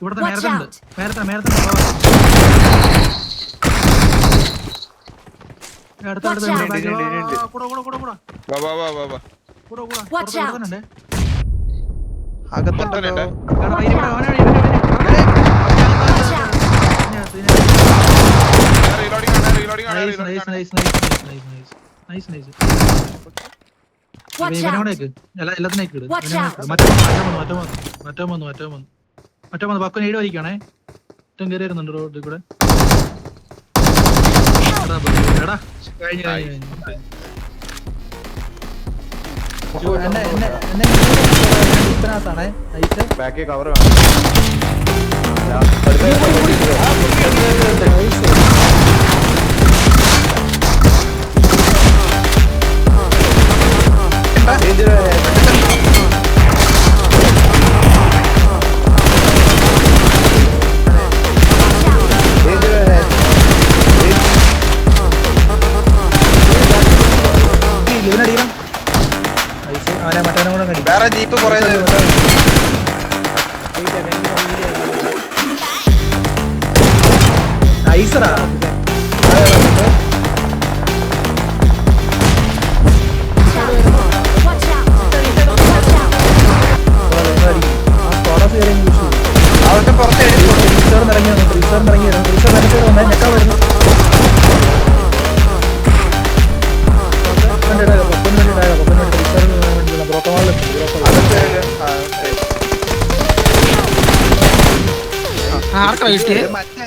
ഇവിടുത്തെ Watch നേരത്തെ out. നേരത്തെ Watch out. അകത്തുണ്ടല്ലോ. മറ്റോ പക്കം ഏഴ് വരിക്കണേ ഏറ്റവും കയറി വരുന്നുണ്ട് റോഡിൽ കൂടെ. എടാ കഴിഞ്ഞു ാണേ ബാക്കി കവർ വേണം. വേറെ ജീപ്പ് കുറേ ഐസറാ Watch out. അവർക്ക് പുറത്ത് ആർക്കാ കിട്ടിയേ? മറ്റേ